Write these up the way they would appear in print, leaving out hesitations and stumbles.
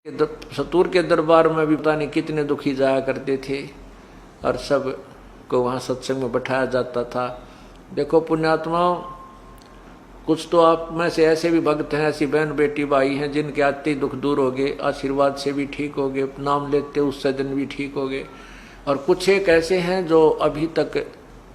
सतूर के दरबार में भी पता नहीं कितने दुखी जाया करते थे और सब को वहाँ सत्संग में बैठाया जाता था। देखो पुण्यात्माओं, कुछ तो आप में से ऐसे भी भक्त हैं, ऐसी बहन बेटी भाई हैं जिनके आते ही दुख दूर हो गए, आशीर्वाद से भी ठीक हो गए, नाम लेते उससे दिन भी ठीक हो गए। और कुछ एक ऐसे हैं जो अभी तक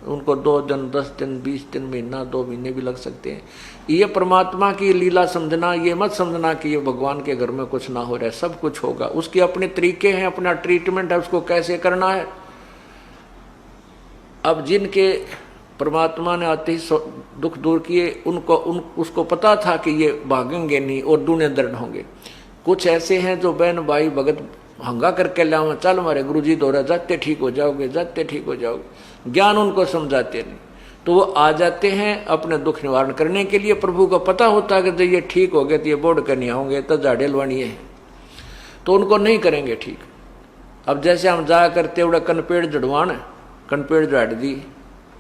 उनको 2 दिन 10 दिन 20 दिन महीना 2 महीने भी लग सकते हैं। ये परमात्मा की लीला समझना, ये मत समझना कि ये भगवान के घर में कुछ ना हो रहा है, सब कुछ होगा। उसके अपने तरीके हैं, अपना ट्रीटमेंट है, उसको कैसे करना है। अब जिनके परमात्मा ने आते ही दुख दूर किए, उसको पता था कि ये भागेंगे नहीं और दूने दर्द होंगे। कुछ ऐसे हैं जो बहन भाई भगत हंगा करके लाओ, चल हमारे गुरु जी दौरा, जाते ठीक हो जाओगे, जाते ठीक हो जाओगे। ज्ञान उनको समझाते नहीं, तो वो आ जाते हैं अपने दुख निवारण करने के लिए। प्रभु को पता होता है कि जब ये ठीक हो गए तो ये बोर्ड कर नहीं होंगे, तो झाड़े लवानी है, तो उनको नहीं करेंगे ठीक। अब जैसे हम जाया करते उड़ा कनपेड़ जड़वान, कनपेड़ झाड़ दी,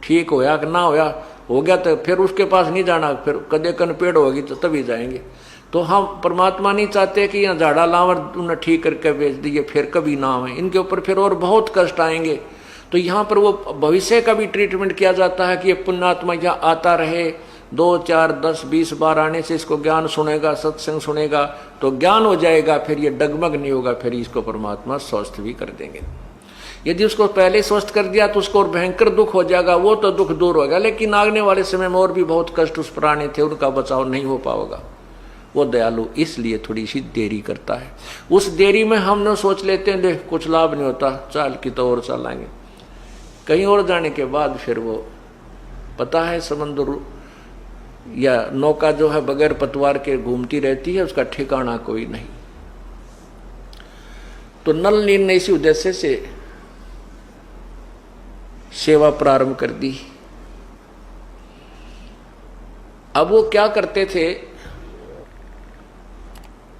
ठीक होया कि ना होया, हो गया तो फिर उसके पास नहीं जाना, फिर कदे कनपेड़ होगी तो तभी जाएंगे। तो हम परमात्मा नहीं चाहते कि यहाँ झाड़ा लावर उन्हें ठीक करके बेच दिए, फिर कभी ना आए इनके ऊपर, फिर और बहुत कष्ट आएंगे। तो यहाँ पर वो भविष्य का भी ट्रीटमेंट किया जाता है कि ये पुण्यात्मा यहाँ आता रहे, 2 4 10 20 बार आने से इसको ज्ञान सुनेगा, सत्संग सुनेगा तो ज्ञान हो जाएगा, फिर ये डगमग नहीं होगा, फिर इसको परमात्मा स्वस्थ भी कर देंगे। यदि उसको पहले स्वस्थ कर दिया तो उसको और भयंकर दुख हो जाएगा, वो तो दुख दूर होगा, लेकिन आगने वाले समय में और भी बहुत कष्ट उस प्राणी थे, उनका बचाव नहीं हो पाएगा। वो दयालु इसलिए थोड़ी सी देरी करता है। उस देरी में हम न सोच लेते हैं देख कुछ लाभ नहीं होता, चाल की तो और चलाएंगे, कहीं और जाने के बाद फिर वो पता है समुद्र या नौका जो है बगैर पतवार के घूमती रहती है, उसका ठिकाना कोई नहीं। तो नल नील ने इसी उद्देश्य से सेवा प्रारंभ कर दी। अब वो क्या करते थे,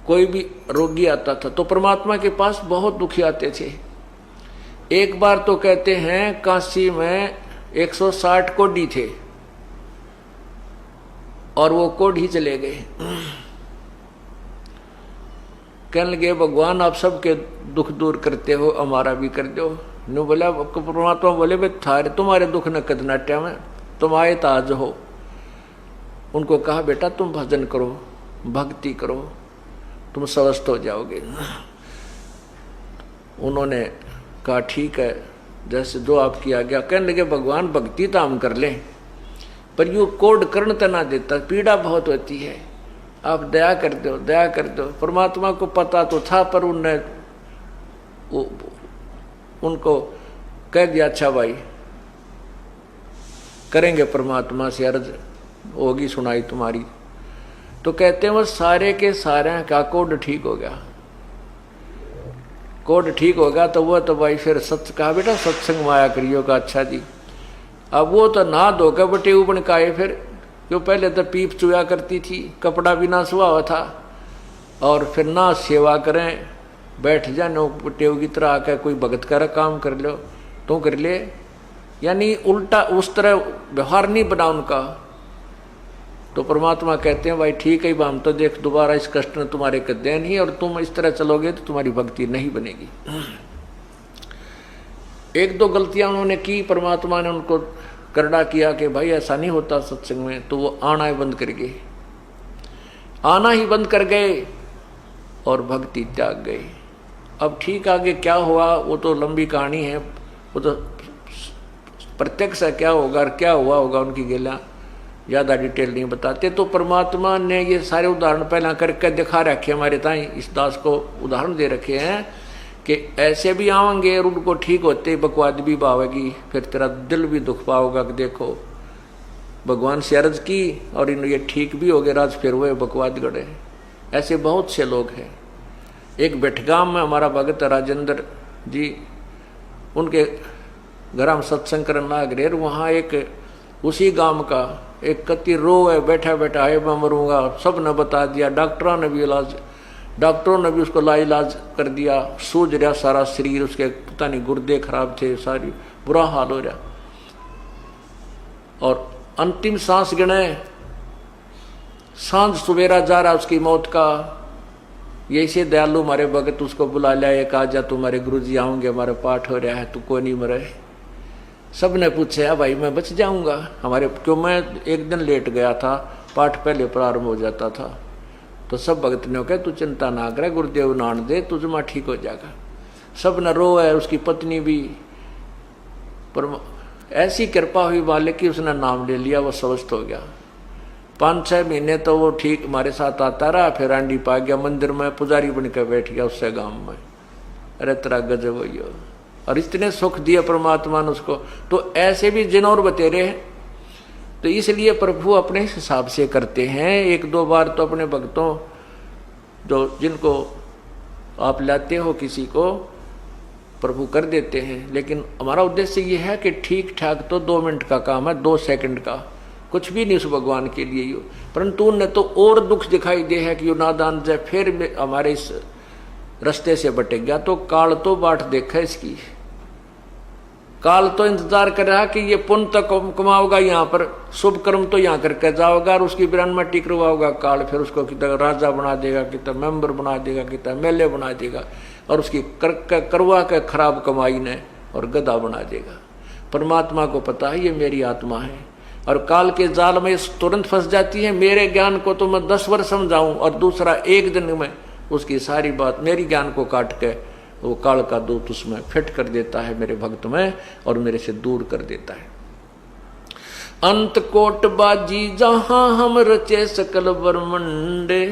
कोई भी रोगी आता था तो परमात्मा के पास बहुत दुखी आते थे। एक बार तो कहते हैं काशी में 160 कोढ़ी थे और वो कोढ़ी चले गए। कहने लगे भगवान आप सबके दुख दूर करते हो, हमारा भी कर दो। नु बोला परमात्मा बोले भाई थारे तुम्हारे दुख न कद नाट्या में, तुम आए ताज हो। उनको कहा बेटा तुम भजन करो, भक्ति करो, तुम स्वस्थ हो जाओगे। उन्होंने कहा ठीक है, जैसे जो आपकी आज्ञा। कहने लगे भगवान भक्ति तो हम कर लें, पर यूँ कोड कर्ण तो ना देता, पीड़ा बहुत होती है, आप दया कर दो, दया कर दो। परमात्मा को पता तो था, पर उनको कह दिया अच्छा भाई करेंगे, परमात्मा से अर्ज होगी सुनाई तुम्हारी। तो कहते हैं वो सारे के सारे का कोड ठीक हो गया, कोड ठीक होगा तो वो तो भाई फिर सत्य कहा बेटा सत्संग में आया करियो का। अच्छा जी, अब वो तो ना धोकर बटे उबन का है, फिर जो पहले तो पीप चुया करती थी, कपड़ा भी ना सुहा हुआ था, और फिर ना सेवा करें, बैठ जानो टेव की तरह आकर कोई भगत का काम कर लो तो कर ले, यानी उल्टा उस तरह व्यवहार नहीं बना उनका। तो परमात्मा कहते हैं भाई ठीक है, हम तो देख दोबारा इस कष्ट ने तुम्हारे कदे नहीं, और तुम इस तरह चलोगे तो तुम्हारी भक्ति नहीं बनेगी। 1-2 गलतियां उन्होंने की, परमात्मा ने उनको करड़ा किया कि भाई ऐसा नहीं होता सत्संग में, तो वो आना ही बंद कर गए, आना ही बंद कर गए और भक्ति त्याग गए। अब ठीक आगे क्या हुआ वो तो लंबी कहानी है, वो तो प्रत्यक्ष है क्या होगा और क्या हुआ होगा उनकी गेला ज़्यादा डिटेल नहीं बताते। तो परमात्मा ने ये सारे उदाहरण पहला करके दिखा रखे, हमारे ताई इस दास को उदाहरण दे रखे हैं कि ऐसे भी आवेंगे और उनको ठीक होते बकवाद भी पावेगी, फिर तेरा दिल भी दुख पाओगा कि देखो भगवान से अर्ज की और इन ये ठीक भी हो गए, राज फिर वो बकवाद गढ़े। ऐसे बहुत से लोग हैं। एक बेटगाम में हमारा भगत राजेंद्र जी, उनके घर हम सत्संग करने लग रहे, वहाँ एक उसी गांव का एक कति रो है, बैठा बैठा है मैं मरूंगा, सब ने बता दिया, डॉक्टरों ने भी इलाज, डॉक्टरों ने भी उसको लाइलाज कर दिया, सूझ रहा सारा शरीर, उसके पता नहीं गुर्दे खराब थे, सारी बुरा हाल हो रहा। और अंतिम सांस गिने, सांझ सवेरा जा रहा उसकी मौत का, ये ऐसे दयालु हमारे भगत उसको बुला लिया, एक आजा तुम्हारे गुरु जी आऊंगे, हमारे पाठ हो रहा है, तू को नहीं मरे। सब ने पूछा भाई मैं बच जाऊंगा हमारे, क्यों मैं एक दिन लेट गया था, पाठ पहले प्रारंभ हो जाता था। तो सब भगत ने कहा तू चिंता ना करे, गुरुदेव नान दे तुझमा ठीक हो जाएगा। सब न रो है, उसकी पत्नी भी, पर ऐसी कृपा हुई वाले की उसने नाम ले लिया, वो स्वस्थ हो गया। 5-6 महीने तो वो ठीक हमारे साथ आता रहा, फिर आंडी पा गया, मंदिर में पुजारी बनकर बैठ गया उससे गांव में। अरे तेरा गजब हुई हो, और इतने सुख दिया परमात्मा ने उसको। तो ऐसे भी जिन और बतेरे हैं, तो इसलिए प्रभु अपने हिसाब से करते हैं। 1-2 बार तो अपने भक्तों जो जिनको आप लाते हो किसी को, प्रभु कर देते हैं। लेकिन हमारा उद्देश्य ये है कि ठीक ठाक तो 2 मिनट का काम है, 2 सेकंड का कुछ भी नहीं उस भगवान के लिए यो। परंतु उन्हें तो और दुख दिखाई दे है कि यो नादान जय फिर हमारे इस रास्ते से भटक गया। तो काल तो बाट देखा इसकी, काल तो इंतजार कर रहा कि ये पुण्य तो कमाओगा यहाँ पर, शुभ कर्म तो यहाँ करके जाओगा, और उसकी बिरान में टिक करवाओगा काल। फिर उसको कितना राजा बना देगा, कितना मेंबर बना देगा, कितना एमएलए बना देगा, और उसकी करवा के खराब कमाई ने और गधा बना देगा। परमात्मा को पता है ये मेरी आत्मा है, और काल के जाल में तुरंत फंस जाती है। मेरे ज्ञान को तो मैं 10 वर्ष समझाऊं, और दूसरा 1 दिन में उसकी सारी बात मेरी ज्ञान को काट के वो काल का दूत उसमें फिट कर देता है मेरे भक्त में, और मेरे से दूर कर देता है। अंत कोट बाजी जहां हम रचे सकल ब्रह्मंडे,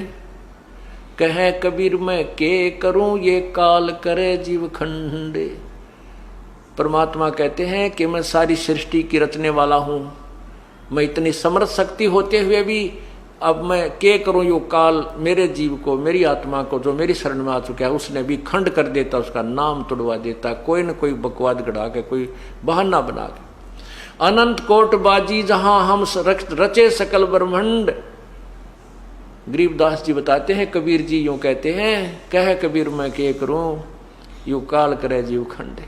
कहे कबीर मैं के करूं ये काल करे जीव खंडे। परमात्मा कहते हैं कि मैं सारी सृष्टि की रचने वाला हूं, मैं इतनी समर्थ शक्ति होते हुए भी अब मैं के करूं यो काल मेरे जीव को, मेरी आत्मा को, जो मेरी शरण में आ चुका है, उसने भी खंड कर देता, उसका नाम तुड़वा देता, कोई न कोई बकवाद गढ़ा के, कोई बहाना बना के। अनंत कोट बाजी जहां हम रचे सकल ब्रह्मंड। गरीबदास जी बताते हैं, कबीर जी यूं कहते हैं, कह कबीर मैं के करूं यू काल करे जीव खंड।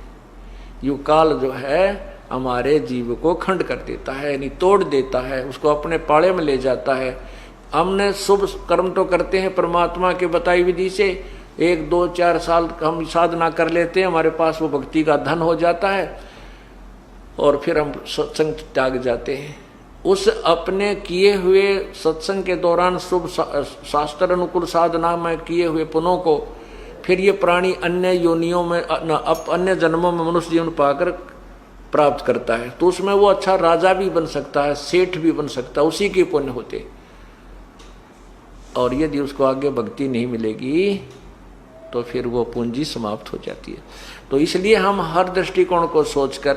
यू काल जो है हमारे जीव को खंड कर देता है, यानी तोड़ देता है, उसको अपने पाले में ले जाता है। हमने शुभ कर्म तो करते हैं परमात्मा के बताई विधि से, 1-2-4 साल हम साधना कर लेते हैं, हमारे पास वो भक्ति का धन हो जाता है, और फिर हम सत्संग त्याग जाते हैं। उस अपने किए हुए सत्संग के दौरान शुभ शास्त्र अनुकूल साधना में किए हुए पुण्यों को फिर ये प्राणी अन्य योनियों में, अन्य जन्मों में मनुष्य जीवन पाकर प्राप्त करता है। तो उसमें वो अच्छा राजा भी बन सकता है, सेठ भी बन सकता है, उसी के पुण्य होते। और यदि उसको आगे भक्ति नहीं मिलेगी तो फिर वो पूंजी समाप्त हो जाती है। तो इसलिए हम हर दृष्टिकोण को सोचकर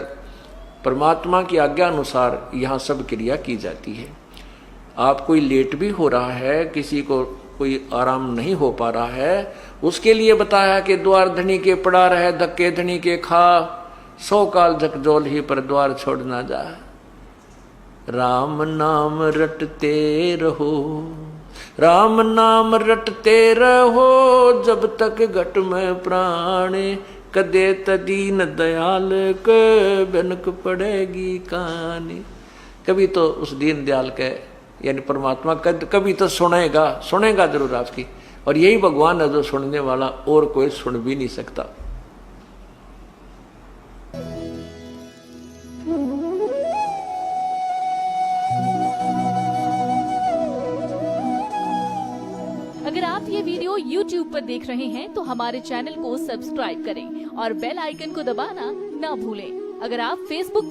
परमात्मा की आज्ञा अनुसार यहाँ सब क्रिया की जाती है। आप कोई लेट भी हो रहा है, किसी को कोई आराम नहीं हो पा रहा है, उसके लिए बताया कि द्वार धनी के पड़ा रहे, धक्के धनी के खा, 100 काल झकझोल ही पर द्वार छोड़ ना जा। राम नाम रटते रहो, राम नाम रटते रहो, जब तक घट में प्राणे, कदे तदीन दयाल के बनक पड़ेगी कानी। कभी तो उस दीन दयाल के यानी परमात्मा कभी तो सुनेगा जरूर आपकी। और यही भगवान है जो सुनने वाला, और कोई सुन भी नहीं सकता। अगर आप ये वीडियो YouTube पर देख रहे हैं तो हमारे चैनल को सब्सक्राइब करें और बेल आइकन को दबाना ना भूलें। अगर आप Facebook